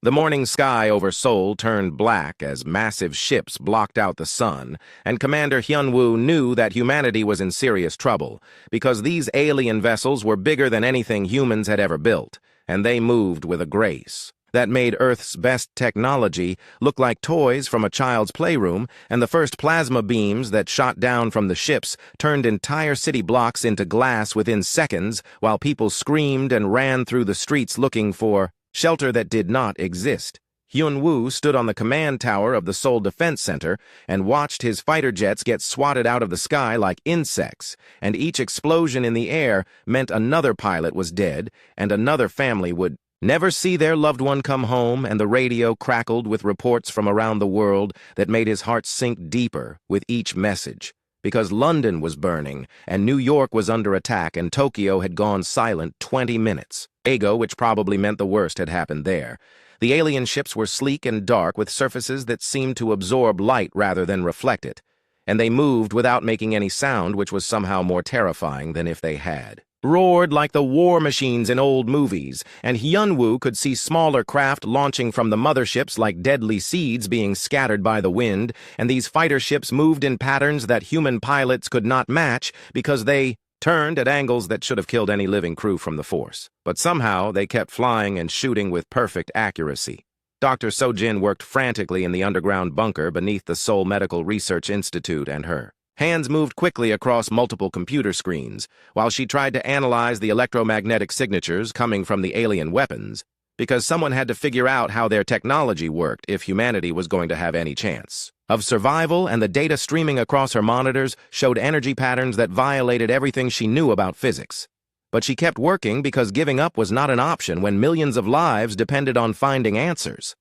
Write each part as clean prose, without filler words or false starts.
The morning sky over Seoul turned black as massive ships blocked out the sun, and Commander Hyun-woo knew that humanity was in serious trouble, because these alien vessels were bigger than anything humans had ever built, and they moved with a grace that made Earth's best technology look like toys from a child's playroom, and the first plasma beams that shot down from the ships turned entire city blocks into glass within seconds, while people screamed and ran through the streets looking for shelter that did not exist. Hyun-woo stood on the command tower of the Seoul Defense Center and watched his fighter jets get swatted out of the sky like insects, and each explosion in the air meant another pilot was dead, and another family would never see their loved one come home, and the radio crackled with reports from around the world that made his heart sink deeper with each message. Because London was burning, and New York was under attack, and Tokyo had gone silent 20 minutes. Which probably meant the worst had happened there. The alien ships were sleek and dark with surfaces that seemed to absorb light rather than reflect it, and they moved without making any sound, which was somehow more terrifying than if they had. Roared like the war machines in old movies, and Hyun-woo could see smaller craft launching from the motherships like deadly seeds being scattered by the wind, and these fighter ships moved in patterns that human pilots could not match because they turned at angles that should have killed any living crew from the force. But somehow they kept flying and shooting with perfect accuracy. Dr. Sojin worked frantically in the underground bunker beneath the Seoul Medical Research Institute, and her hands moved quickly across multiple computer screens while she tried to analyze the electromagnetic signatures coming from the alien weapons, because someone had to figure out how their technology worked if humanity was going to have any chance of survival, and the data streaming across her monitors showed energy patterns that violated everything she knew about physics. But she kept working because giving up was not an option when millions of lives depended on finding answers.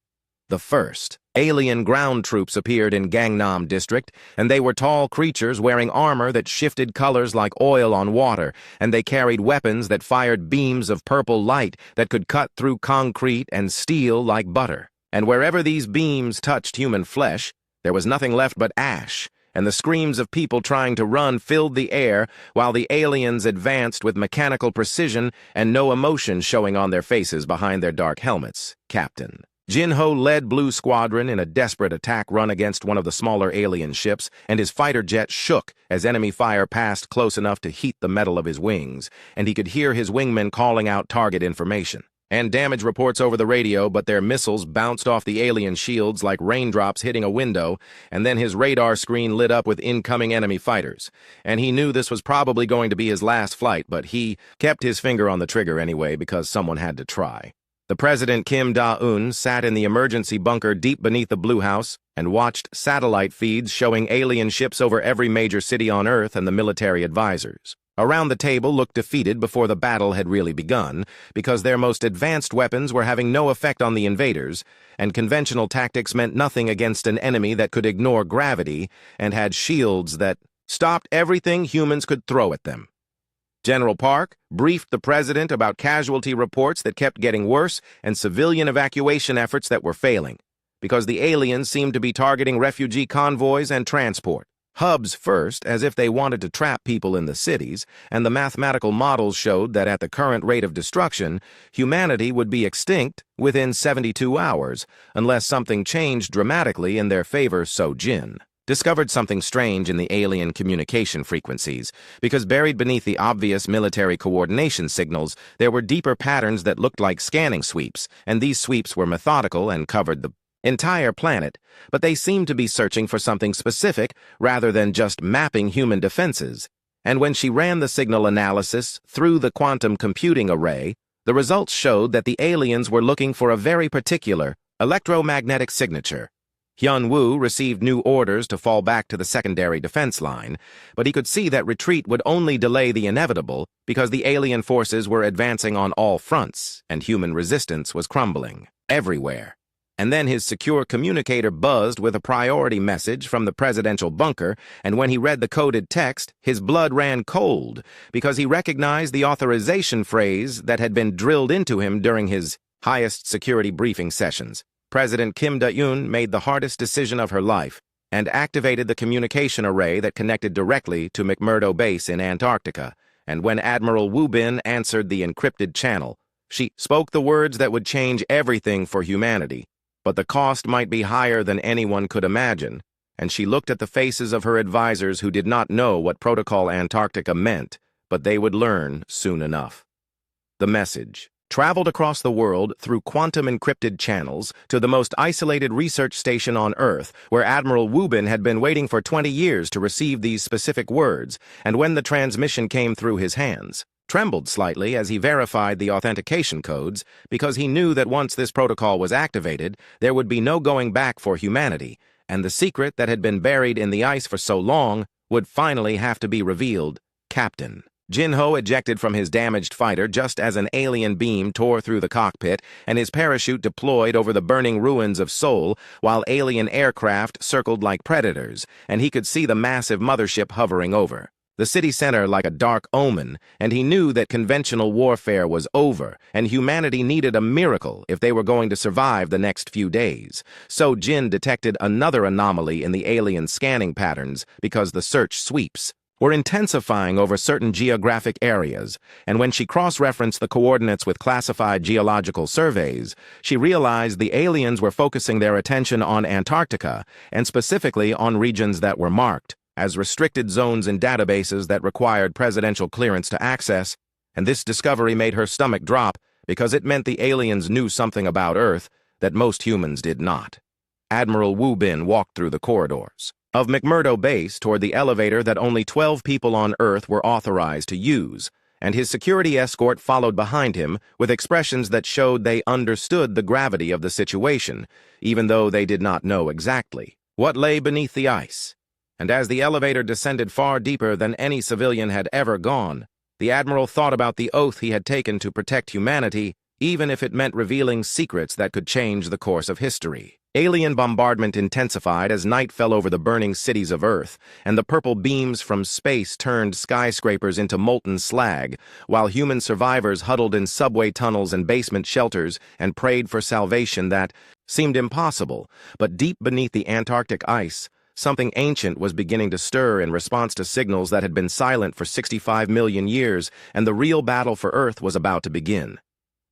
The first alien ground troops appeared in Gangnam District, and they were tall creatures wearing armor that shifted colors like oil on water, and they carried weapons that fired beams of purple light that could cut through concrete and steel like butter. And wherever these beams touched human flesh, there was nothing left but ash, and the screams of people trying to run filled the air while the aliens advanced with mechanical precision and no emotion showing on their faces behind their dark helmets. Captain Jin-ho led Blue Squadron in a desperate attack run against one of the smaller alien ships, and his fighter jet shook as enemy fire passed close enough to heat the metal of his wings, and he could hear his wingmen calling out target information and damage reports over the radio, but their missiles bounced off the alien shields like raindrops hitting a window, and then his radar screen lit up with incoming enemy fighters. And he knew this was probably going to be his last flight, but he kept his finger on the trigger anyway because someone had to try. The President Kim Da-eun sat in the emergency bunker deep beneath the Blue House and watched satellite feeds showing alien ships over every major city on Earth and the military advisors. Around the table looked defeated before the battle had really begun, because their most advanced weapons were having no effect on the invaders, and conventional tactics meant nothing against an enemy that could ignore gravity and had shields that stopped everything humans could throw at them. General Park briefed the president about casualty reports that kept getting worse and civilian evacuation efforts that were failing, because the aliens seemed to be targeting refugee convoys and transport hubs first, as if they wanted to trap people in the cities, and the mathematical models showed that at the current rate of destruction, humanity would be extinct within 72 hours, unless something changed dramatically in their favor. Sojin discovered something strange in the alien communication frequencies, because buried beneath the obvious military coordination signals, there were deeper patterns that looked like scanning sweeps, and these sweeps were methodical and covered the entire planet, but they seemed to be searching for something specific rather than just mapping human defenses. And when she ran the signal analysis through the quantum computing array, the results showed that the aliens were looking for a very particular electromagnetic signature. Hyun-woo received new orders to fall back to the secondary defense line, but he could see that retreat would only delay the inevitable because the alien forces were advancing on all fronts, and human resistance was crumbling everywhere. And then his secure communicator buzzed with a priority message from the presidential bunker, and when he read the coded text, his blood ran cold because he recognized the authorization phrase that had been drilled into him during his highest security briefing sessions. President Kim Da-eun made the hardest decision of her life and activated the communication array that connected directly to McMurdo Base in Antarctica, and when Admiral Wu Bin answered the encrypted channel, She spoke the words that would change everything for humanity, but the cost might be higher than anyone could imagine, and she looked at the faces of her advisors who did not know what Protocol Antarctica meant, but they would learn soon enough. The message traveled across the world through quantum-encrypted channels to the most isolated research station on Earth, where Admiral Wubin had been waiting for 20 years to receive these specific words, and when the transmission came through his hands, trembled slightly as he verified the authentication codes, because he knew that once this protocol was activated, there would be no going back for humanity, and the secret that had been buried in the ice for so long would finally have to be revealed. Captain Jinho ejected from his damaged fighter just as an alien beam tore through the cockpit and his parachute deployed over the burning ruins of Seoul while alien aircraft circled like predators, and he could see the massive mothership hovering over the city center like a dark omen, and he knew that conventional warfare was over, and humanity needed a miracle if they were going to survive the next few days. So Jin detected another anomaly in the alien scanning patterns because the search sweeps were intensifying over certain geographic areas, and when she cross-referenced the coordinates with classified geological surveys, she realized the aliens were focusing their attention on Antarctica, and specifically on regions that were marked as restricted zones in databases that required presidential clearance to access, and this discovery made her stomach drop because it meant the aliens knew something about Earth that most humans did not. Admiral Wu Bin walked through the corridors of McMurdo Base toward the elevator that only 12 people on Earth were authorized to use, and his security escort followed behind him with expressions that showed they understood the gravity of the situation, even though they did not know exactly what lay beneath the ice. And as the elevator descended far deeper than any civilian had ever gone, the Admiral thought about the oath he had taken to protect humanity, even if it meant revealing secrets that could change the course of history. Alien bombardment intensified as night fell over the burning cities of Earth, and the purple beams from space turned skyscrapers into molten slag, while human survivors huddled in subway tunnels and basement shelters and prayed for salvation that seemed impossible. But deep beneath the Antarctic ice, something ancient was beginning to stir in response to signals that had been silent for 65 million years, and the real battle for Earth was about to begin.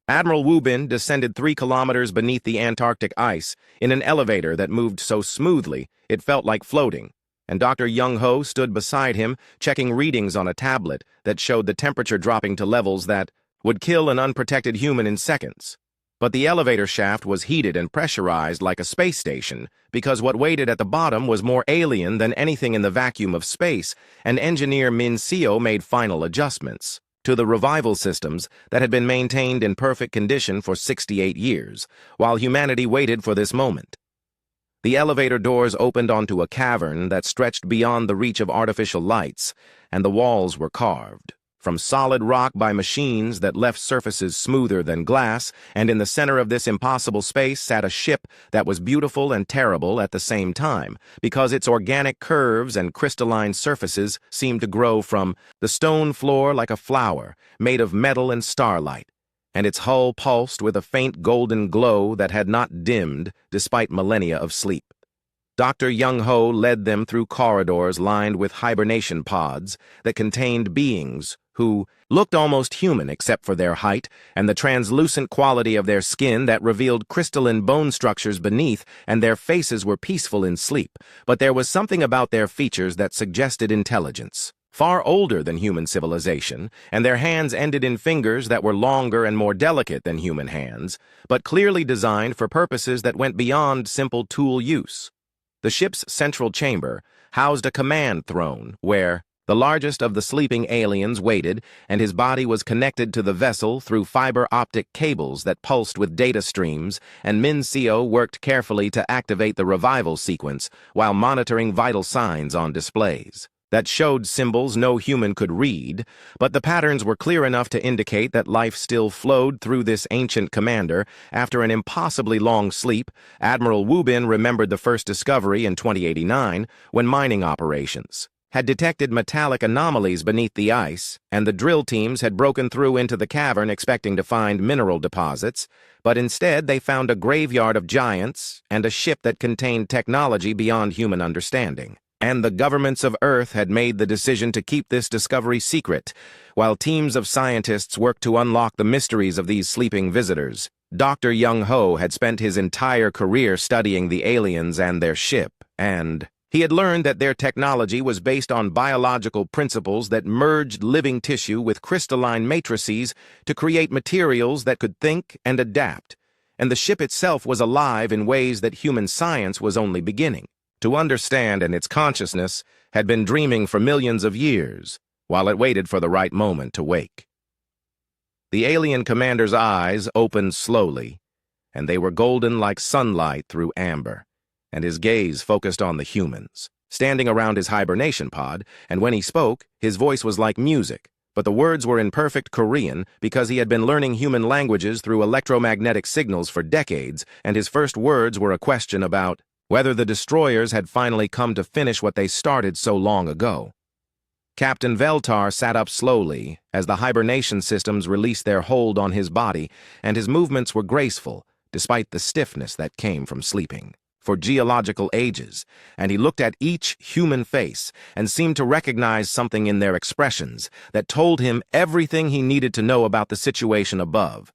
Admiral Wu Bin descended 3 kilometers beneath the Antarctic ice in an elevator that moved so smoothly it felt like floating, and Dr. Young Ho stood beside him, checking readings on a tablet that showed the temperature dropping to levels that would kill an unprotected human in seconds. But the elevator shaft was heated and pressurized like a space station, because what waited at the bottom was more alien than anything in the vacuum of space, and engineer Min Seo made final adjustments to the revival systems that had been maintained in perfect condition for 68 years, while humanity waited for this moment. The elevator doors opened onto a cavern that stretched beyond the reach of artificial lights, and the walls were carved from solid rock by machines that left surfaces smoother than glass, and in the center of this impossible space sat a ship that was beautiful and terrible at the same time, because its organic curves and crystalline surfaces seemed to grow from the stone floor like a flower, made of metal and starlight, and its hull pulsed with a faint golden glow that had not dimmed despite millennia of sleep. Dr. Young Ho led them through corridors lined with hibernation pods that contained beings who looked almost human except for their height and the translucent quality of their skin that revealed crystalline bone structures beneath, and their faces were peaceful in sleep, but there was something about their features that suggested intelligence. Far older than human civilization, and their hands ended in fingers that were longer and more delicate than human hands, but clearly designed for purposes that went beyond simple tool use. The ship's central chamber housed a command throne where the largest of the sleeping aliens waited, and his body was connected to the vessel through fiber optic cables that pulsed with data streams, and Min Seo worked carefully to activate the revival sequence while monitoring vital signs on displays that showed symbols no human could read, but the patterns were clear enough to indicate that life still flowed through this ancient commander. After an impossibly long sleep, Admiral Wu Bin remembered the first discovery in 2089 when mining operations had detected metallic anomalies beneath the ice, and the drill teams had broken through into the cavern expecting to find mineral deposits, but instead they found a graveyard of giants and a ship that contained technology beyond human understanding. And the governments of Earth had made the decision to keep this discovery secret, while teams of scientists worked to unlock the mysteries of these sleeping visitors. Dr. Young-ho had spent his entire career studying the aliens and their ship, and he had learned that their technology was based on biological principles that merged living tissue with crystalline matrices to create materials that could think and adapt, and the ship itself was alive in ways that human science was only beginning to understand, and its consciousness had been dreaming for millions of years, while it waited for the right moment to wake. The alien commander's eyes opened slowly, and they were golden like sunlight through amber, and his gaze focused on the humans, standing around his hibernation pod, and when he spoke, his voice was like music, but the words were in perfect Korean because he had been learning human languages through electromagnetic signals for decades, and his first words were a question about whether the destroyers had finally come to finish what they started so long ago. Captain Veltar sat up slowly as the hibernation systems released their hold on his body, and his movements were graceful, despite the stiffness that came from sleeping for geological ages, and he looked at each human face and seemed to recognize something in their expressions that told him everything he needed to know about the situation above.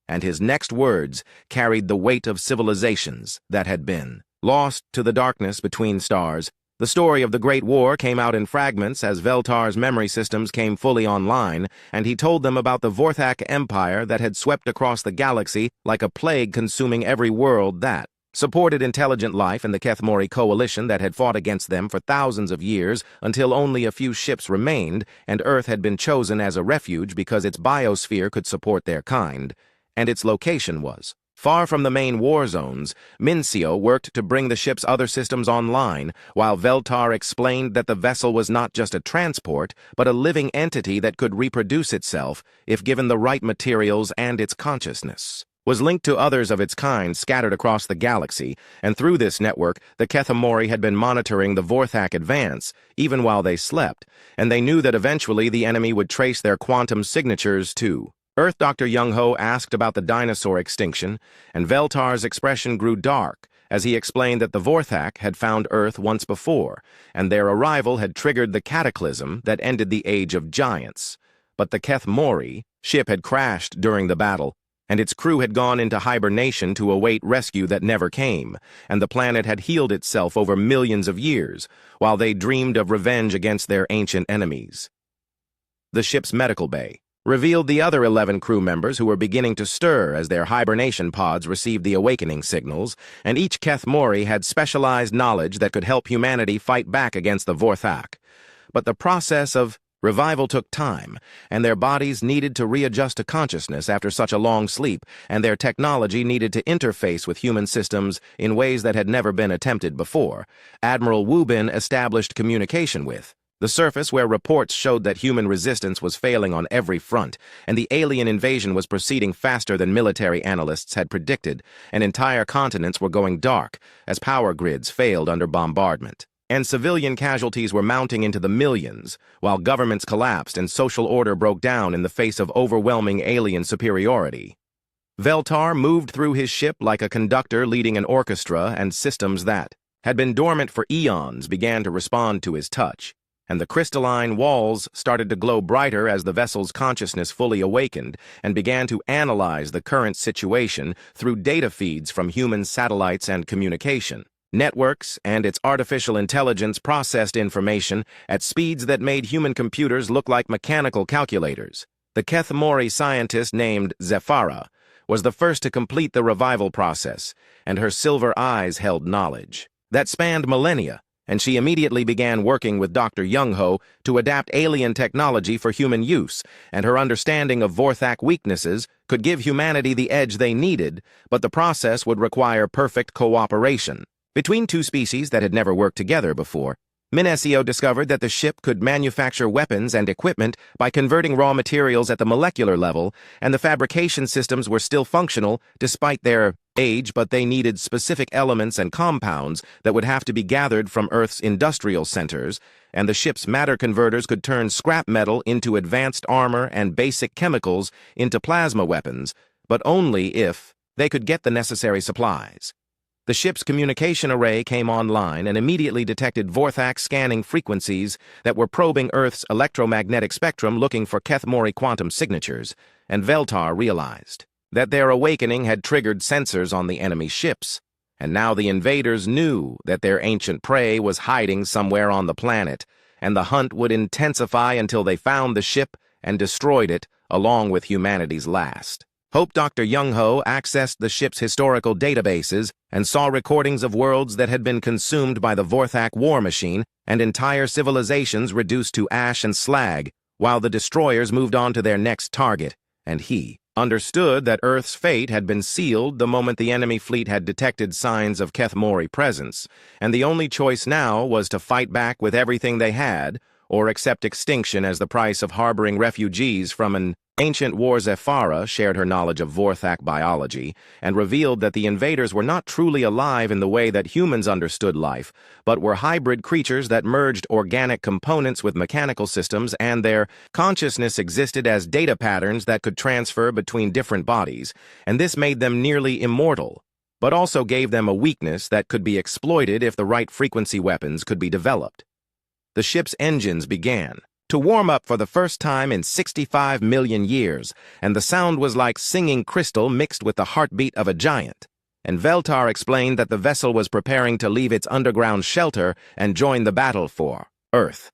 And his next words carried the weight of civilizations that had been lost to the darkness between stars. The story of the Great War came out in fragments as Veltar's memory systems came fully online, and he told them about the Vorthak Empire that had swept across the galaxy like a plague, consuming every world that supported intelligent life, and the Kethmori coalition that had fought against them for thousands of years until only a few ships remained, and Earth had been chosen as a refuge because its biosphere could support their kind, and its location was far from the main war zones. Mincio worked to bring the ship's other systems online, while Veltar explained that the vessel was not just a transport, but a living entity that could reproduce itself if given the right materials, and its consciousness was linked to others of its kind scattered across the galaxy, and through this network, the Kethmori had been monitoring the Vorthak advance, even while they slept, and they knew that eventually the enemy would trace their quantum signatures too. Earth Dr. Young-ho asked about the dinosaur extinction, and Veltar's expression grew dark as he explained that the Vorthak had found Earth once before, and their arrival had triggered the cataclysm that ended the Age of Giants. But the Kethmori ship had crashed during the battle, and its crew had gone into hibernation to await rescue that never came, and the planet had healed itself over millions of years, while they dreamed of revenge against their ancient enemies. The ship's medical bay revealed the other 11 crew members who were beginning to stir as their hibernation pods received the awakening signals, and each Kethmori had specialized knowledge that could help humanity fight back against the Vorthak. But the process of revival took time, and their bodies needed to readjust to consciousness after such a long sleep, and their technology needed to interface with human systems in ways that had never been attempted before. Admiral Wubin established communication with the surface, where reports showed that human resistance was failing on every front, and the alien invasion was proceeding faster than military analysts had predicted, and entire continents were going dark as power grids failed under bombardment, and civilian casualties were mounting into the millions, while governments collapsed and social order broke down in the face of overwhelming alien superiority. Veltar moved through his ship like a conductor leading an orchestra, and systems that had been dormant for eons began to respond to his touch, and the crystalline walls started to glow brighter as the vessel's consciousness fully awakened and began to analyze the current situation through data feeds from human satellites and communication networks, and its artificial intelligence processed information at speeds that made human computers look like mechanical calculators. The Kethmori scientist named Zephyra was the first to complete the revival process, and her silver eyes held knowledge that spanned millennia, and she immediately began working with Dr. Young-ho to adapt alien technology for human use, and her understanding of Vorthak weaknesses could give humanity the edge they needed, but the process would require perfect cooperation between two species that had never worked together before. Mincio discovered that the ship could manufacture weapons and equipment by converting raw materials at the molecular level, and the fabrication systems were still functional despite their age, but they needed specific elements and compounds that would have to be gathered from Earth's industrial centers, and the ship's matter converters could turn scrap metal into advanced armor and basic chemicals into plasma weapons, but only if they could get the necessary supplies. The ship's communication array came online and immediately detected Vorthak scanning frequencies that were probing Earth's electromagnetic spectrum looking for Kethmori quantum signatures, and Veltar realized that their awakening had triggered sensors on the enemy ships, and now the invaders knew that their ancient prey was hiding somewhere on the planet, and the hunt would intensify until they found the ship and destroyed it along with humanity's last. Hope Dr. Young-ho accessed the ship's historical databases and saw recordings of worlds that had been consumed by the Vorthak war machine and entire civilizations reduced to ash and slag, while the destroyers moved on to their next target, and he understood that Earth's fate had been sealed the moment the enemy fleet had detected signs of Kethmori presence, and the only choice now was to fight back with everything they had, or accept extinction as the price of harboring refugees from an ancient war. Zephyra shared her knowledge of Vorthak biology and revealed that the invaders were not truly alive in the way that humans understood life, but were hybrid creatures that merged organic components with mechanical systems, and their consciousness existed as data patterns that could transfer between different bodies, and this made them nearly immortal, but also gave them a weakness that could be exploited if the right frequency weapons could be developed. The ship's engines began to warm up for the first time in 65 million years, and the sound was like singing crystal mixed with the heartbeat of a giant. And Veltar explained that the vessel was preparing to leave its underground shelter and join the battle for Earth.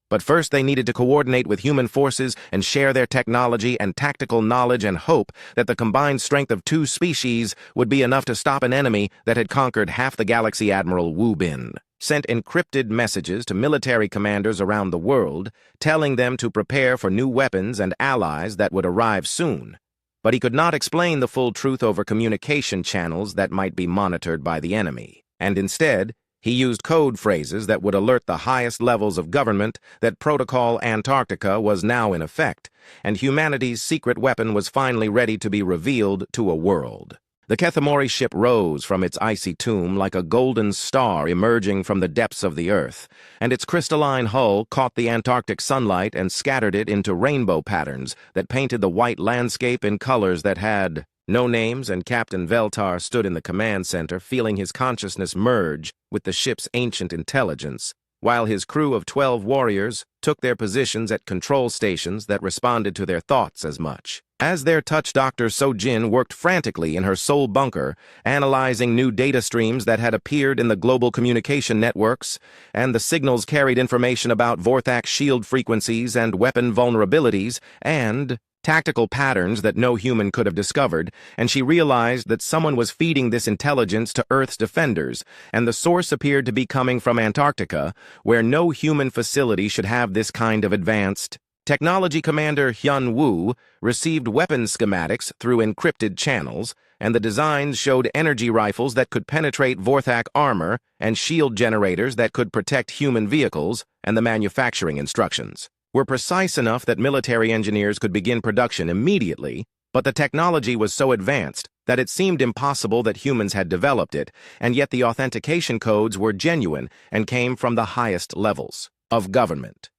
But first they needed to coordinate with human forces and share their technology and tactical knowledge, and hope that the combined strength of two species would be enough to stop an enemy that had conquered half the galaxy. Admiral Wu Bin sent encrypted messages to military commanders around the world, telling them to prepare for new weapons and allies that would arrive soon. But he could not explain the full truth over communication channels that might be monitored by the enemy, and instead, he used code phrases that would alert the highest levels of government that Protocol Antarctica was now in effect, and humanity's secret weapon was finally ready to be revealed to a world. The Kethmori ship rose from its icy tomb like a golden star emerging from the depths of the Earth, and its crystalline hull caught the Antarctic sunlight and scattered it into rainbow patterns that painted the white landscape in colors that had no names. And Captain Veltar stood in the command center, feeling his consciousness merge with the ship's ancient intelligence, while his crew of 12 warriors took their positions at control stations that responded to their thoughts as much. As their touch, Dr. Sojin worked frantically in her soul bunker, analyzing new data streams that had appeared in the global communication networks, and the signals carried information about Vorthak shield frequencies and weapon vulnerabilities and tactical patterns that no human could have discovered, and she realized that someone was feeding this intelligence to Earth's defenders, and the source appeared to be coming from Antarctica, where no human facility should have this kind of advanced technology. Commander Hyun Woo received weapons schematics through encrypted channels, and the designs showed energy rifles that could penetrate Vorthak armor and shield generators that could protect human vehicles, and the manufacturing instructions were precise enough that military engineers could begin production immediately, but the technology was so advanced that it seemed impossible that humans had developed it, and yet the authentication codes were genuine and came from the highest levels of government.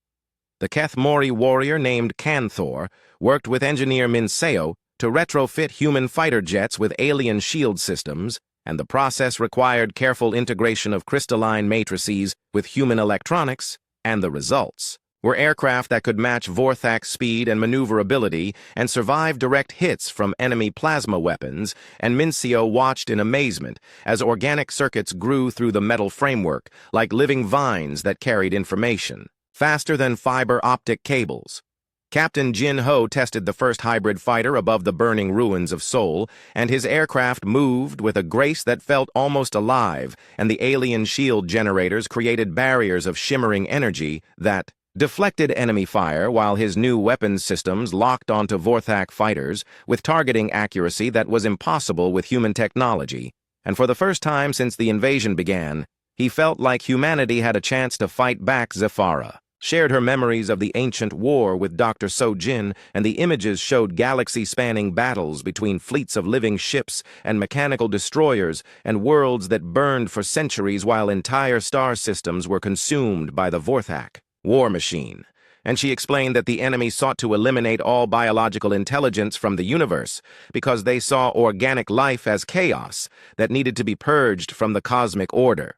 The Kethmori warrior named Kanthor worked with engineer Minseo to retrofit human fighter jets with alien shield systems, and the process required careful integration of crystalline matrices with human electronics, and the results were aircraft that could match Vorthak's speed and maneuverability and survive direct hits from enemy plasma weapons, and Minseo watched in amazement as organic circuits grew through the metal framework like living vines that carried information faster than fiber optic cables. Captain Jin Ho tested the first hybrid fighter above the burning ruins of Seoul, and his aircraft moved with a grace that felt almost alive, and the alien shield generators created barriers of shimmering energy that deflected enemy fire, while his new weapons systems locked onto Vorthak fighters with targeting accuracy that was impossible with human technology. And for the first time since the invasion began, he felt like humanity had a chance to fight back. Zephyra shared her memories of the ancient war with Dr. Sojin, and the images showed galaxy-spanning battles between fleets of living ships and mechanical destroyers, and worlds that burned for centuries while entire star systems were consumed by the Vorthak war machine. and she explained that the enemy sought to eliminate all biological intelligence from the universe because they saw organic life as chaos that needed to be purged from the cosmic order.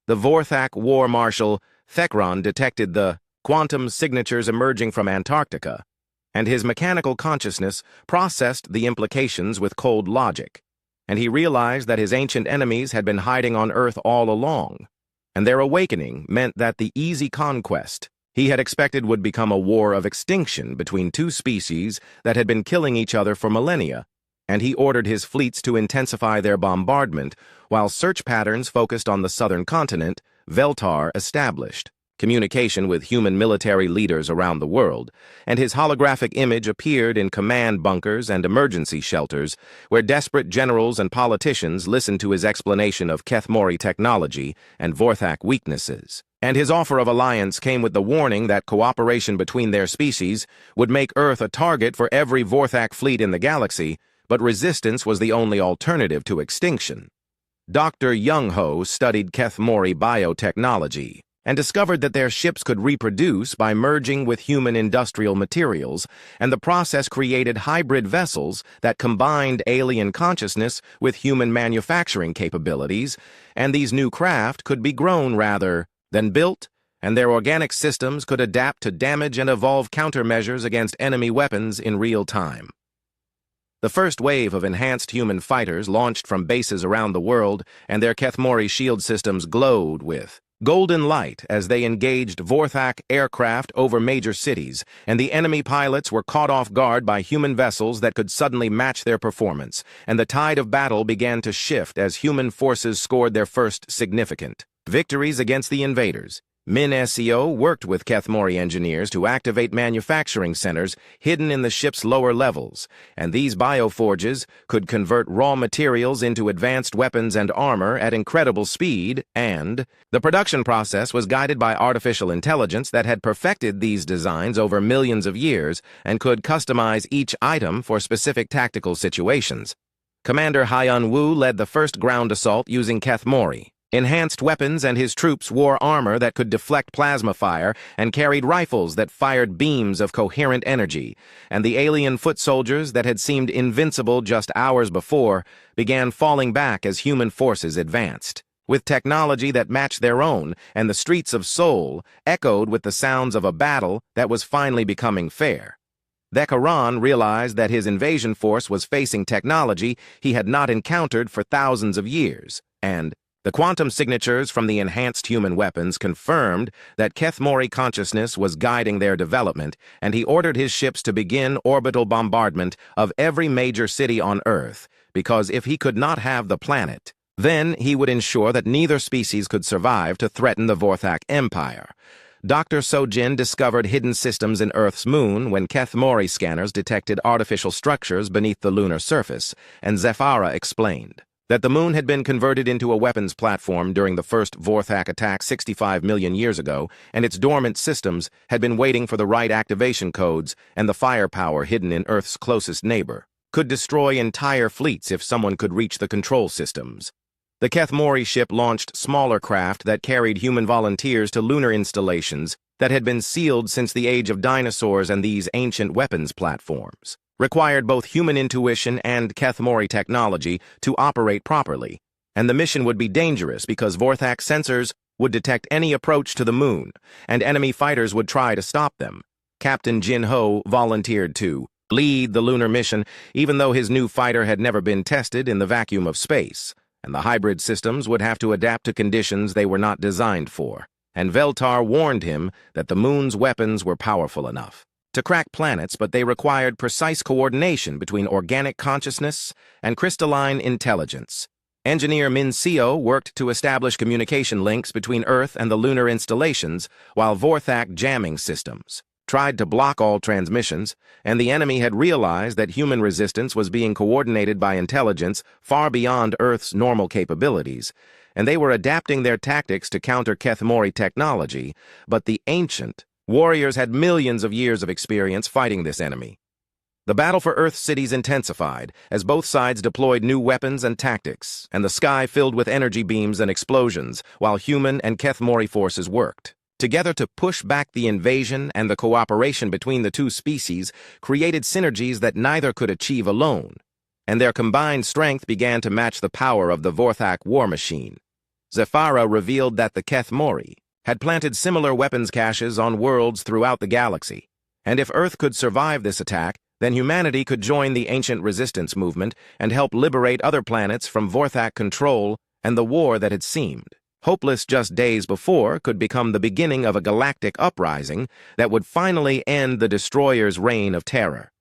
The Vorthak War Marshal Thekron detected the quantum signatures emerging from Antarctica, and his mechanical consciousness processed the implications with cold logic, and he realized that his ancient enemies had been hiding on Earth all along, and their awakening meant that the easy conquest he had expected would become a war of extinction between two species that had been killing each other for millennia, and he ordered his fleets to intensify their bombardment while search patterns focused on the southern continent. Veltar established communication with human military leaders around the world, and his holographic image appeared in command bunkers and emergency shelters where desperate generals and politicians listened to his explanation of Kethmori technology and Vorthak weaknesses. And his offer of alliance came with the warning that cooperation between their species would make Earth a target for every Vorthak fleet in the galaxy, but resistance was the only alternative to extinction. Dr. Young-ho studied Kethmori biotechnology and discovered that their ships could reproduce by merging with human industrial materials, and the process created hybrid vessels that combined alien consciousness with human manufacturing capabilities, and these new craft could be grown rather than built, and their organic systems could adapt to damage and evolve countermeasures against enemy weapons in real time. The first wave of enhanced human fighters launched from bases around the world, and their Kethmori shield systems glowed with golden light as they engaged Vorthak aircraft over major cities, and the enemy pilots were caught off guard by human vessels that could suddenly match their performance, and the tide of battle began to shift as human forces scored their first significant victories against the invaders. MinSEO worked with Kethmori engineers to activate manufacturing centers hidden in the ship's lower levels, and these bioforges could convert raw materials into advanced weapons and armor at incredible speed, and the production process was guided by artificial intelligence that had perfected these designs over millions of years and could customize each item for specific tactical situations. Commander Hyun-woo led the first ground assault using Kethmori enhanced weapons, and his troops wore armor that could deflect plasma fire and carried rifles that fired beams of coherent energy, and the alien foot soldiers that had seemed invincible just hours before began falling back as human forces advanced. With technology that matched their own, and the streets of Seoul echoed with the sounds of a battle that was finally becoming fair. Thekron realized that his invasion force was facing technology he had not encountered for thousands of years, and the quantum signatures from the enhanced human weapons confirmed that Kethmori consciousness was guiding their development, and he ordered his ships to begin orbital bombardment of every major city on Earth, because if he could not have the planet, then he would ensure that neither species could survive to threaten the Vorthak Empire. Dr. Sojin discovered hidden systems in Earth's moon when Kethmori scanners detected artificial structures beneath the lunar surface, and Zephyra explained that the moon had been converted into a weapons platform during the first Vorthak attack 65 million years ago, and its dormant systems had been waiting for the right activation codes, and the firepower hidden in Earth's closest neighbor could destroy entire fleets if someone could reach the control systems. The Kethmori ship launched smaller craft that carried human volunteers to lunar installations that had been sealed since the age of dinosaurs, and these ancient weapons platforms required both human intuition and Kethmori technology to operate properly, and the mission would be dangerous because Vorthak sensors would detect any approach to the moon, and enemy fighters would try to stop them. Captain Jin-ho volunteered to lead the lunar mission, even though his new fighter had never been tested in the vacuum of space, and the hybrid systems would have to adapt to conditions they were not designed for, and Veltar warned him that the moon's weapons were powerful enough to crack planets, but they required precise coordination between organic consciousness and crystalline intelligence. Engineer MinSEO worked to establish communication links between Earth and the lunar installations, while Vorthak jamming systems tried to block all transmissions, and the enemy had realized that human resistance was being coordinated by intelligence far beyond Earth's normal capabilities, and they were adapting their tactics to counter Kethmori technology, but the ancient warriors had millions of years of experience fighting this enemy. The battle for Earth's cities intensified as both sides deployed new weapons and tactics, and the sky filled with energy beams and explosions while human and Kethmori forces worked together to push back the invasion, and the cooperation between the two species created synergies that neither could achieve alone, and their combined strength began to match the power of the Vorthak war machine. Zephyra revealed that the Keth Mori had planted similar weapons caches on worlds throughout the galaxy, and if Earth could survive this attack, then humanity could join the ancient resistance movement and help liberate other planets from Vorthak control, and the war that had seemed hopeless just days before could become the beginning of a galactic uprising that would finally end the Destroyer's reign of terror.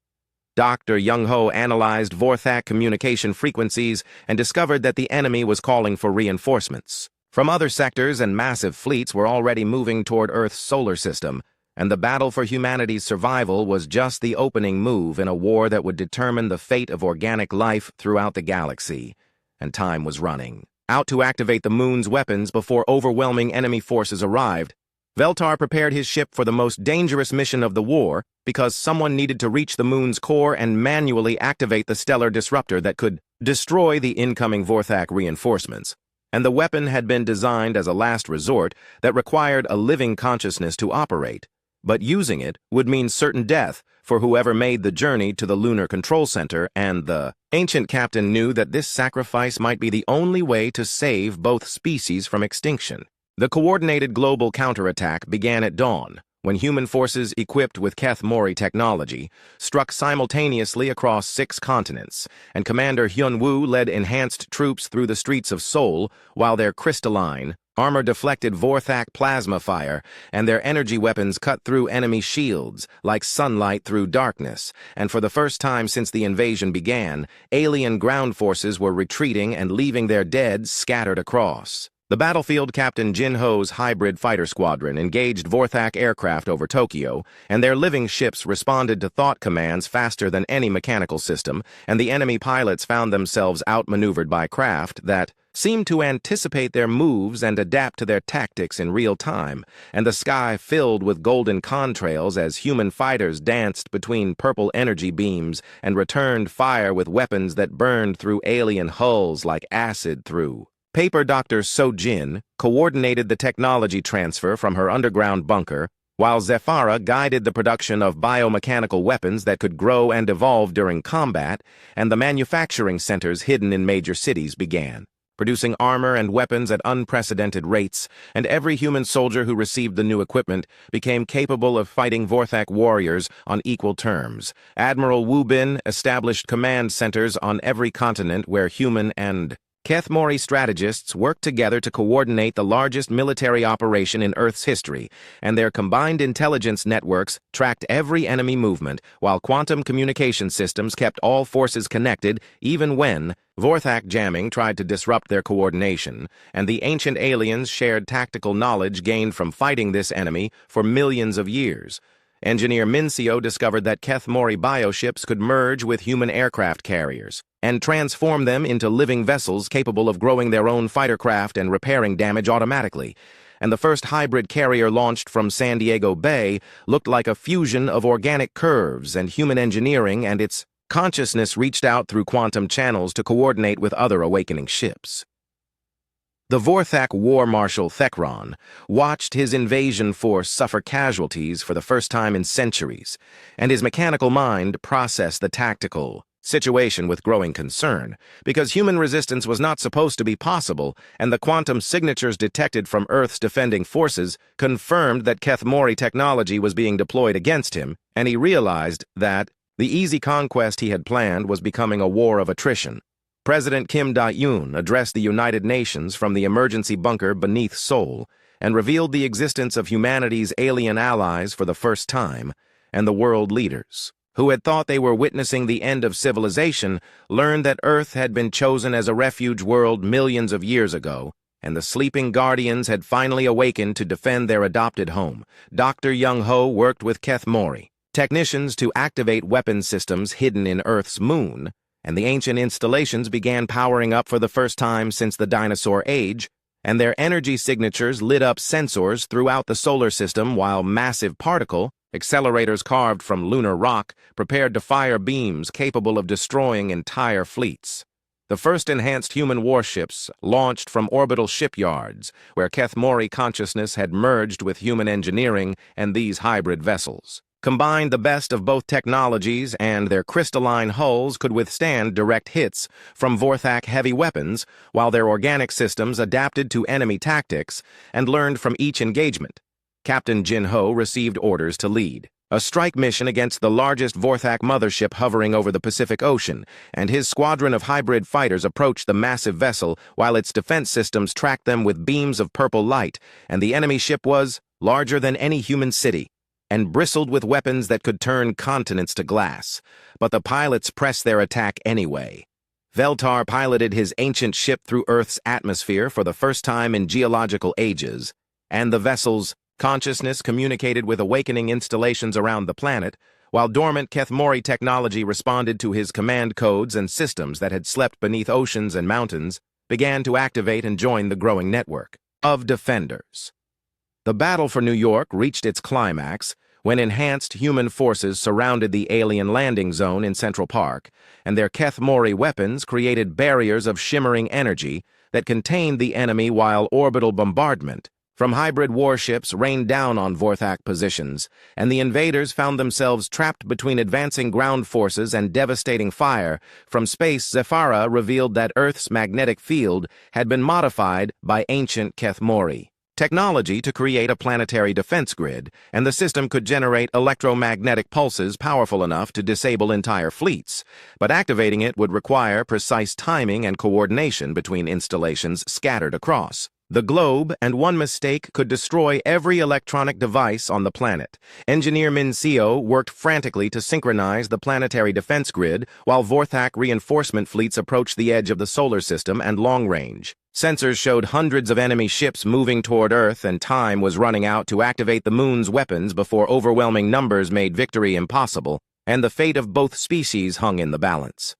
Dr. Young-Ho analyzed Vorthak communication frequencies and discovered that the enemy was calling for reinforcements from other sectors, and massive fleets were already moving toward Earth's solar system, and the battle for humanity's survival was just the opening move in a war that would determine the fate of organic life throughout the galaxy. And time was running out to activate the moon's weapons before overwhelming enemy forces arrived. Veltar prepared his ship for the most dangerous mission of the war because someone needed to reach the moon's core and manually activate the stellar disruptor that could destroy the incoming Vorthak reinforcements. And the weapon had been designed as a last resort that required a living consciousness to operate, but using it would mean certain death for whoever made the journey to the Lunar Control Center, and the ancient captain knew that this sacrifice might be the only way to save both species from extinction. The coordinated global counterattack began at dawn, when human forces equipped with Keth Mori technology struck simultaneously across 6 continents, and Commander Hyun-woo led enhanced troops through the streets of Seoul, while their crystalline, armor-deflected Vorthak plasma fire and their energy weapons cut through enemy shields like sunlight through darkness, and for the first time since the invasion began, alien ground forces were retreating and leaving their dead scattered across. The battlefield Captain Jin-Ho's hybrid fighter squadron engaged Vorthak aircraft over Tokyo, and their living ships responded to thought commands faster than any mechanical system, and the enemy pilots found themselves outmaneuvered by craft that seemed to anticipate their moves and adapt to their tactics in real time, and the sky filled with golden contrails as human fighters danced between purple energy beams and returned fire with weapons that burned through alien hulls like acid through paper. Dr. So-jin coordinated the technology transfer from her underground bunker, while Zephyra guided the production of biomechanical weapons that could grow and evolve during combat, and the manufacturing centers hidden in major cities began producing armor and weapons at unprecedented rates, and every human soldier who received the new equipment became capable of fighting Vorthak warriors on equal terms. Admiral Wu Bin established command centers on every continent where human and Keth Mori strategists worked together to coordinate the largest military operation in Earth's history, and their combined intelligence networks tracked every enemy movement, while quantum communication systems kept all forces connected even when Vorthak jamming tried to disrupt their coordination, and the ancient aliens shared tactical knowledge gained from fighting this enemy for millions of years. Engineer Mincio discovered that Keth Mori bioships could merge with human aircraft carriers and transform them into living vessels capable of growing their own fighter craft and repairing damage automatically. And the first hybrid carrier launched from San Diego Bay looked like a fusion of organic curves and human engineering, and its consciousness reached out through quantum channels to coordinate with other awakening ships. The Vorthak War Marshal Thekron watched his invasion force suffer casualties for the first time in centuries, and his mechanical mind processed the tactical situation with growing concern, because human resistance was not supposed to be possible, and the quantum signatures detected from Earth's defending forces confirmed that Keth Mori technology was being deployed against him, and he realized that the easy conquest he had planned was becoming a war of attrition. President Kim Da-yoon addressed the United Nations from the emergency bunker beneath Seoul and revealed the existence of humanity's alien allies for the first time, and the world leaders, who had thought they were witnessing the end of civilization, learned that Earth had been chosen as a refuge world millions of years ago, and the sleeping guardians had finally awakened to defend their adopted home. Dr. Young-Ho worked with Keth Mori technicians to activate weapon systems hidden in Earth's moon, and the ancient installations began powering up for the first time since the dinosaur age, and their energy signatures lit up sensors throughout the solar system, while massive particle accelerators carved from lunar rock prepared to fire beams capable of destroying entire fleets. The first enhanced human warships launched from orbital shipyards, where Keth Mori consciousness had merged with human engineering and these hybrid vessels. Combined, the best of both technologies and their crystalline hulls could withstand direct hits from Vorthak heavy weapons, while their organic systems adapted to enemy tactics and learned from each engagement. Captain Jin Ho received orders to lead a strike mission against the largest Vorthak mothership hovering over the Pacific Ocean, and his squadron of hybrid fighters approached the massive vessel while its defense systems tracked them with beams of purple light, and the enemy ship was larger than any human city and bristled with weapons that could turn continents to glass. But the pilots pressed their attack anyway. Veltar piloted his ancient ship through Earth's atmosphere for the first time in geological ages, and the vessel's consciousness communicated with awakening installations around the planet, while dormant Keth Mori technology responded to his command codes, and systems that had slept beneath oceans and mountains began to activate and join the growing network of defenders. The battle for New York reached its climax when enhanced human forces surrounded the alien landing zone in Central Park, and their Keth Mori weapons created barriers of shimmering energy that contained the enemy, while orbital bombardment from hybrid warships rained down on Vorthak positions, and the invaders found themselves trapped between advancing ground forces and devastating fire from space. Zephyra revealed that Earth's magnetic field had been modified by ancient Keth Mori technology to create a planetary defense grid, and the system could generate electromagnetic pulses powerful enough to disable entire fleets, but activating it would require precise timing and coordination between installations scattered across the globe, and one mistake could destroy every electronic device on the planet. Engineer Min-Seo worked frantically to synchronize the planetary defense grid while Vorthak reinforcement fleets approached the edge of the solar system and long-range. Sensors showed hundreds of enemy ships moving toward Earth, and time was running out to activate the moon's weapons before overwhelming numbers made victory impossible, and the fate of both species hung in the balance.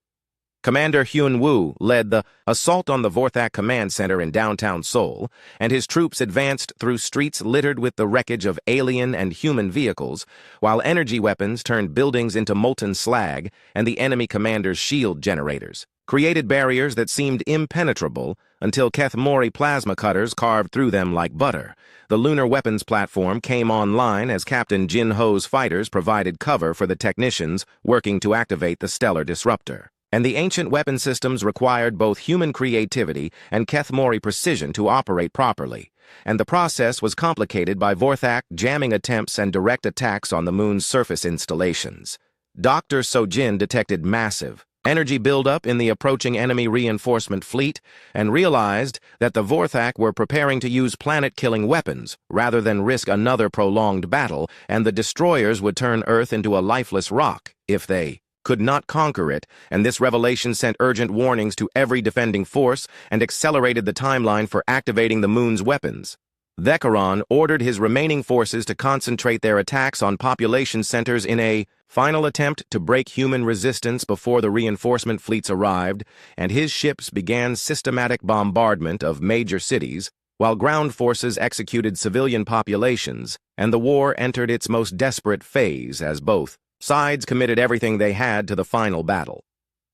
Commander Hyun Woo led the assault on the Vorthak Command Center in downtown Seoul, and his troops advanced through streets littered with the wreckage of alien and human vehicles, while energy weapons turned buildings into molten slag, and the enemy commander's shield generators created barriers that seemed impenetrable until Keth Mori plasma cutters carved through them like butter. The lunar weapons platform came online as Captain Jin Ho's fighters provided cover for the technicians working to activate the stellar disruptor. And the ancient weapon systems required both human creativity and Keth Mori precision to operate properly, and the process was complicated by Vorthak jamming attempts and direct attacks on the moon's surface installations. Dr. Sojin detected massive energy buildup in the approaching enemy reinforcement fleet and realized that the Vorthak were preparing to use planet-killing weapons rather than risk another prolonged battle, and the destroyers would turn Earth into a lifeless rock if they could not conquer it, and this revelation sent urgent warnings to every defending force and accelerated the timeline for activating the moon's weapons. Thekaran ordered his remaining forces to concentrate their attacks on population centers in a final attempt to break human resistance before the reinforcement fleets arrived, and his ships began systematic bombardment of major cities, while ground forces executed civilian populations, and the war entered its most desperate phase as both sides committed everything they had to the final battle.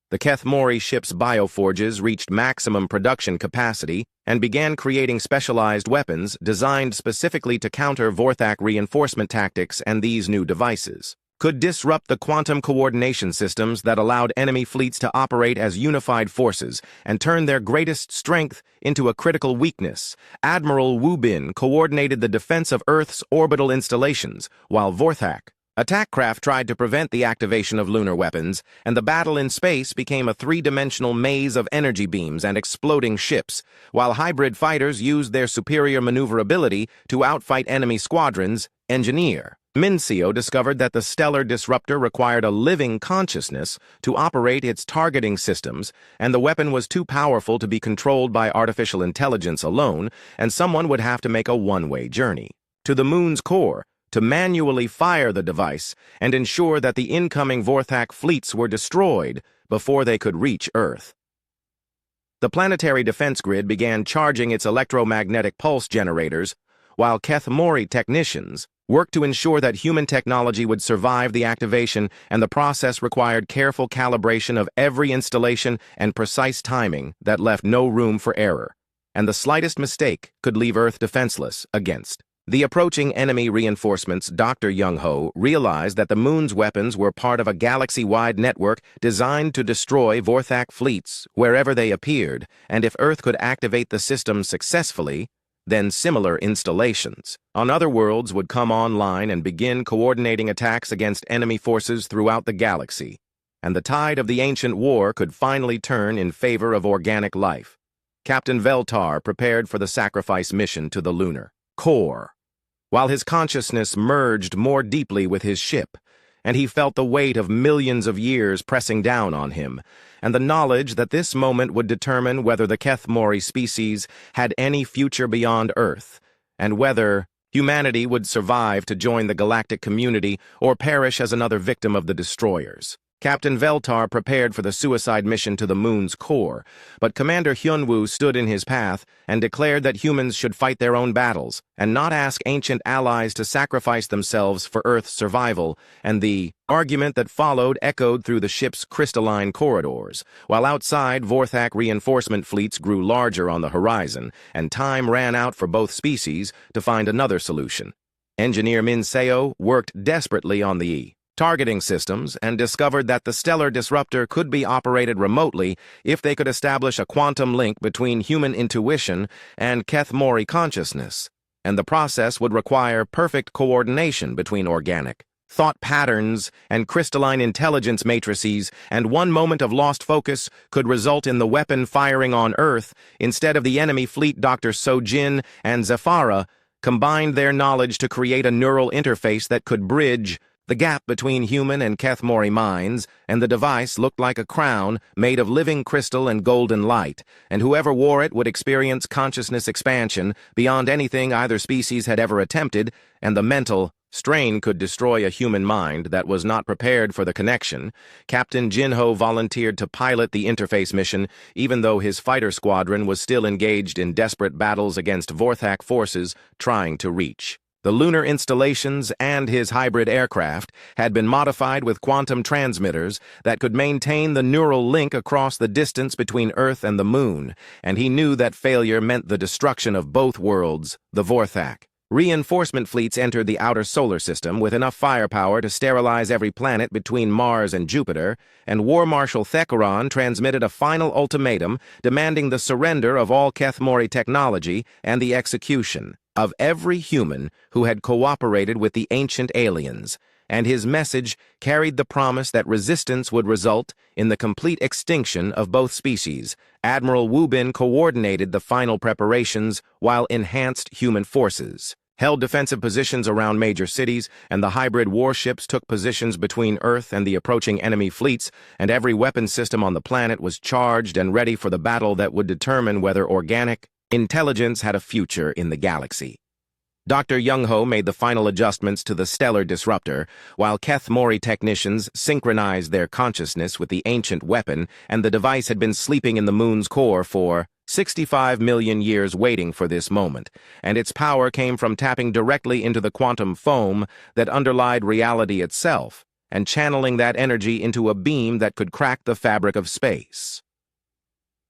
The Keth Mori ship's bioforges reached maximum production capacity and began creating specialized weapons designed specifically to counter Vorthak reinforcement tactics, and these new devices could disrupt the quantum coordination systems that allowed enemy fleets to operate as unified forces and turn their greatest strength into a critical weakness. Admiral Wu Bin coordinated the defense of Earth's orbital installations, while Vorthak attack craft tried to prevent the activation of lunar weapons, and the battle in space became a three-dimensional maze of energy beams and exploding ships, while hybrid fighters used their superior maneuverability to outfight enemy squadrons. Engineer Min-Seo discovered that the stellar disruptor required a living consciousness to operate its targeting systems, and the weapon was too powerful to be controlled by artificial intelligence alone, and someone would have to make a one-way journey to the moon's core to manually fire the device and ensure that the incoming Vorthak fleets were destroyed before they could reach Earth. The planetary defense grid began charging its electromagnetic pulse generators, while Keth-Mori technicians worked to ensure that human technology would survive the activation, and the process required careful calibration of every installation and precise timing that left no room for error. And the slightest mistake could leave Earth defenseless against the approaching enemy reinforcements. Dr. Young-ho realized that the moon's weapons were part of a galaxy-wide network designed to destroy Vorthak fleets wherever they appeared, and if Earth could activate the system successfully, then similar installations on other worlds would come online and begin coordinating attacks against enemy forces throughout the galaxy, and the tide of the ancient war could finally turn in favor of organic life. Captain Veltar prepared for the sacrifice mission to the lunar core, while his consciousness merged more deeply with his ship, and he felt the weight of millions of years pressing down on him, and the knowledge that this moment would determine whether the Keth-Mori species had any future beyond Earth, and whether humanity would survive to join the galactic community or perish as another victim of the destroyers. Captain Veltar prepared for the suicide mission to the moon's core, but Commander Hyunwoo stood in his path and declared that humans should fight their own battles and not ask ancient allies to sacrifice themselves for Earth's survival, and the argument that followed echoed through the ship's crystalline corridors, while outside Vorthak reinforcement fleets grew larger on the horizon, and time ran out for both species to find another solution. Engineer Min Seo worked desperately on the targeting systems and discovered that the stellar disruptor could be operated remotely if they could establish a quantum link between human intuition and Keth-Mori consciousness, and the process would require perfect coordination between organic thought patterns and crystalline intelligence matrices, and one moment of lost focus could result in the weapon firing on Earth instead of the enemy fleet. Dr. Sojin and Zafara combined their knowledge to create a neural interface that could bridge the gap between human and Keth-Mori minds, and the device looked like a crown made of living crystal and golden light, and whoever wore it would experience consciousness expansion beyond anything either species had ever attempted, and the mental strain could destroy a human mind that was not prepared for the connection. Captain Jinho volunteered to pilot the interface mission, even though his fighter squadron was still engaged in desperate battles against Vorthak forces trying to reach the lunar installations, and his hybrid aircraft had been modified with quantum transmitters that could maintain the neural link across the distance between Earth and the Moon, and he knew that failure meant the destruction of both worlds, the Vorthak. Reinforcement fleets entered the outer solar system with enough firepower to sterilize every planet between Mars and Jupiter, and War Marshal Thekaran transmitted a final ultimatum demanding the surrender of all Keth-Mori technology and the execution of every human who had cooperated with the ancient aliens, and his message carried the promise that resistance would result in the complete extinction of both species. Admiral Wu Bin coordinated the final preparations while enhanced human forces held defensive positions around major cities, and the hybrid warships took positions between Earth and the approaching enemy fleets, and every weapon system on the planet was charged and ready for the battle that would determine whether organic intelligence had a future in the galaxy. Dr. Young-ho made the final adjustments to the stellar disruptor, while Keth-Mori technicians synchronized their consciousness with the ancient weapon, and the device had been sleeping in the moon's core for 65 million years waiting for this moment, and its power came from tapping directly into the quantum foam that underlied reality itself, and channeling that energy into a beam that could crack the fabric of space.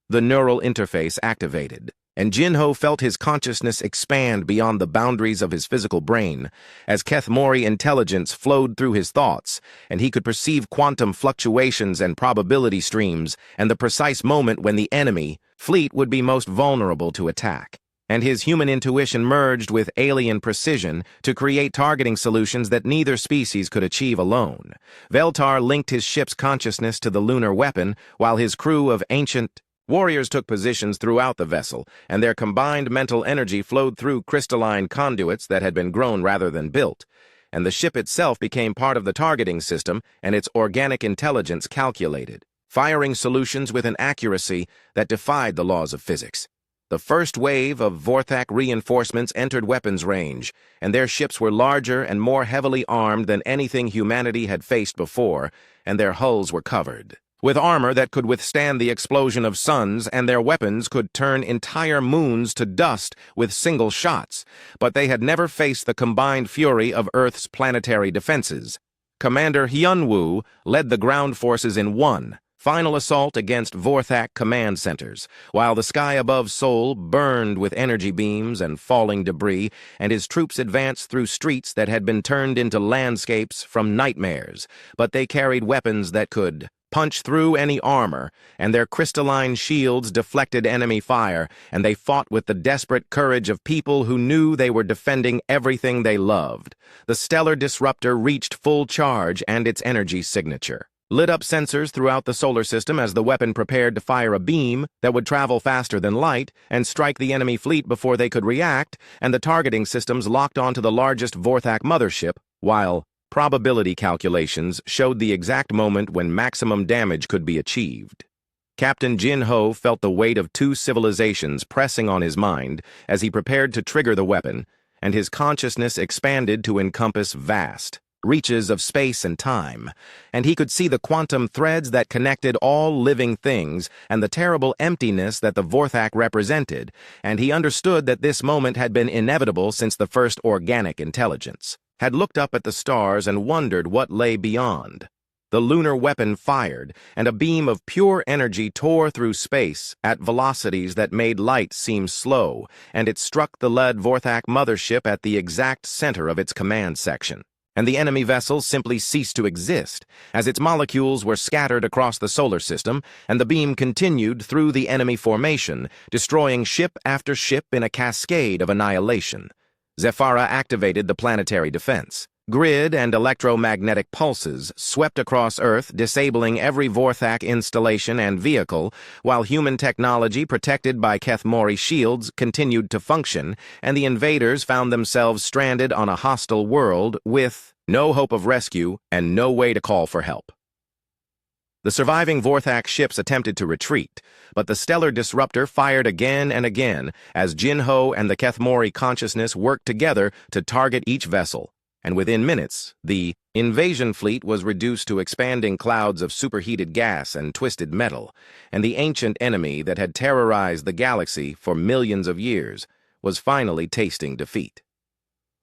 The neural interface activated, and Jinho felt his consciousness expand beyond the boundaries of his physical brain, as Keth-Mori intelligence flowed through his thoughts, and he could perceive quantum fluctuations and probability streams, and the precise moment when the enemy fleet would be most vulnerable to attack. And his human intuition merged with alien precision to create targeting solutions that neither species could achieve alone. Veltar linked his ship's consciousness to the lunar weapon, while his crew of ancient warriors took positions throughout the vessel, and their combined mental energy flowed through crystalline conduits that had been grown rather than built, and the ship itself became part of the targeting system and its organic intelligence calculated, firing solutions with an accuracy that defied the laws of physics. The first wave of Vorthak reinforcements entered weapons range, and their ships were larger and more heavily armed than anything humanity had faced before, and their hulls were covered with armor that could withstand the explosion of suns, and their weapons could turn entire moons to dust with single shots, but they had never faced the combined fury of Earth's planetary defenses. Commander Hyunwoo led the ground forces in one final assault against Vorthak command centers, while the sky above Seoul burned with energy beams and falling debris, and his troops advanced through streets that had been turned into landscapes from nightmares, but they carried weapons that could punch through any armor, and their crystalline shields deflected enemy fire, and they fought with the desperate courage of people who knew they were defending everything they loved. The stellar disruptor reached full charge, and its energy signature lit up sensors throughout the solar system as the weapon prepared to fire a beam that would travel faster than light and strike the enemy fleet before they could react, and the targeting systems locked onto the largest Vorthak mothership, while probability calculations showed the exact moment when maximum damage could be achieved. Captain Jin Ho felt the weight of two civilizations pressing on his mind as he prepared to trigger the weapon, and his consciousness expanded to encompass vast reaches of space and time, and he could see the quantum threads that connected all living things and the terrible emptiness that the Vorthak represented, and he understood that this moment had been inevitable since the first organic intelligence had looked up at the stars and wondered what lay beyond. The lunar weapon fired, and a beam of pure energy tore through space at velocities that made light seem slow, and it struck the lead Vorthak mothership at the exact center of its command section. And the enemy vessel simply ceased to exist, as its molecules were scattered across the solar system, and the beam continued through the enemy formation, destroying ship after ship in a cascade of annihilation. Zephyra activated the planetary defense. Grid and electromagnetic pulses swept across Earth, disabling every Vorthak installation and vehicle, while human technology protected by Kethmori shields continued to function, and the invaders found themselves stranded on a hostile world with no hope of rescue and no way to call for help. The surviving Vorthak ships attempted to retreat, but the stellar disruptor fired again and again as Jin Ho and the Kethmori consciousness worked together to target each vessel. And within minutes, the invasion fleet was reduced to expanding clouds of superheated gas and twisted metal, and the ancient enemy that had terrorized the galaxy for millions of years was finally tasting defeat.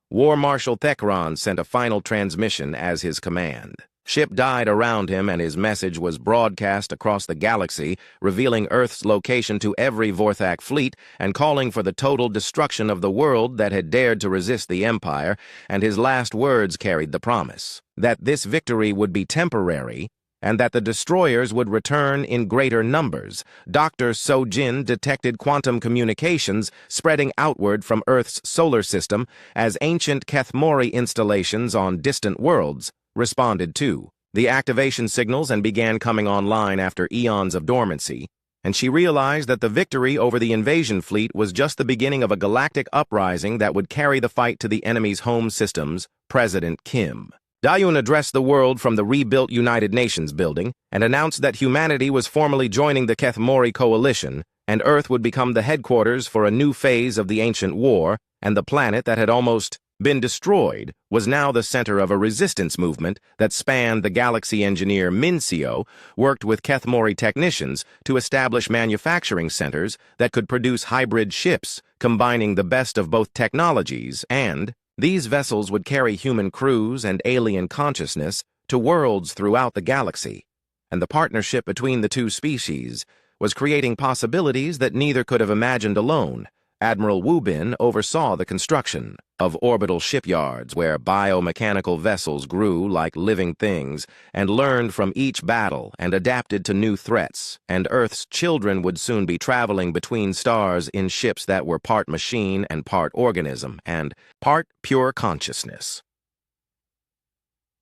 War Marshal Thekran sent a final transmission as his command. Ship died around him, and his message was broadcast across the galaxy, revealing Earth's location to every Vorthak fleet and calling for the total destruction of the world that had dared to resist the Empire, and his last words carried the promise that this victory would be temporary and that the destroyers would return in greater numbers. Dr. Sojin detected quantum communications spreading outward from Earth's solar system as ancient Kethmori installations on distant worlds responded to the activation signals and began coming online after eons of dormancy, and she realized that the victory over the invasion fleet was just the beginning of a galactic uprising that would carry the fight to the enemy's home systems. President Kim Dae-un addressed the world from the rebuilt United Nations building and announced that humanity was formally joining the Kethmori coalition, and Earth would become the headquarters for a new phase of the ancient war, and the planet that had almost been destroyed was now the center of a resistance movement that spanned the galaxy. Engineer Minseo worked with Kethmori technicians to establish manufacturing centers that could produce hybrid ships, combining the best of both technologies, and these vessels would carry human crews and alien consciousness to worlds throughout the galaxy. And the partnership between the two species was creating possibilities that neither could have imagined alone. Admiral Wu Bin oversaw the construction of orbital shipyards where biomechanical vessels grew like living things and learned from each battle and adapted to new threats, and Earth's children would soon be traveling between stars in ships that were part machine and part organism and part pure consciousness.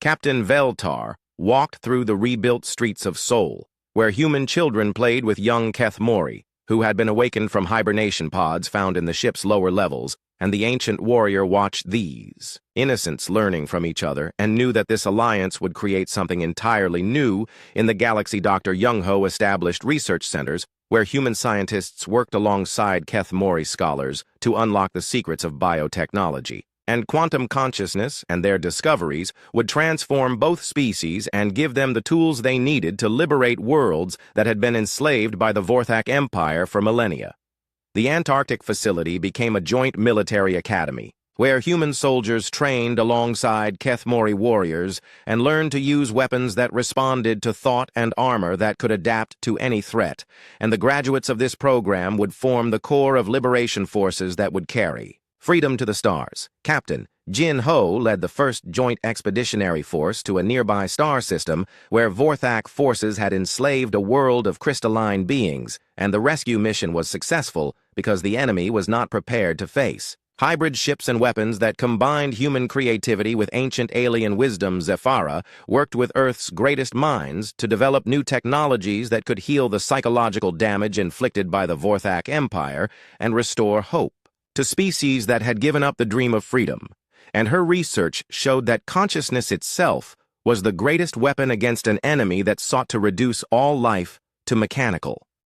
Captain Veltar walked through the rebuilt streets of Seoul, where human children played with young Kethmori, who had been awakened from hibernation pods found in the ship's lower levels, and the ancient warrior watched these innocents learning from each other and knew that this alliance would create something entirely new in the galaxy. Dr. Young-ho established research centers where human scientists worked alongside Kethmori scholars to unlock the secrets of biotechnology. and quantum consciousness and their discoveries would transform both species and give them the tools they needed to liberate worlds that had been enslaved by the Vorthak Empire for millennia. The Antarctic facility became a joint military academy, where human soldiers trained alongside Kethmori warriors and learned to use weapons that responded to thought and armor that could adapt to any threat, and the graduates of this program would form the core of liberation forces that would carry freedom to the stars. Captain Jin Ho led the first joint expeditionary force to a nearby star system where Vorthak forces had enslaved a world of crystalline beings, and the rescue mission was successful because the enemy was not prepared to face hybrid ships and weapons that combined human creativity with ancient alien wisdom. Zephyra worked with Earth's greatest minds to develop new technologies that could heal the psychological damage inflicted by the Vorthak Empire and restore hope to species that had given up the dream of freedom. And her research showed that consciousness itself was the greatest weapon against an enemy that sought to reduce all life to mechanical.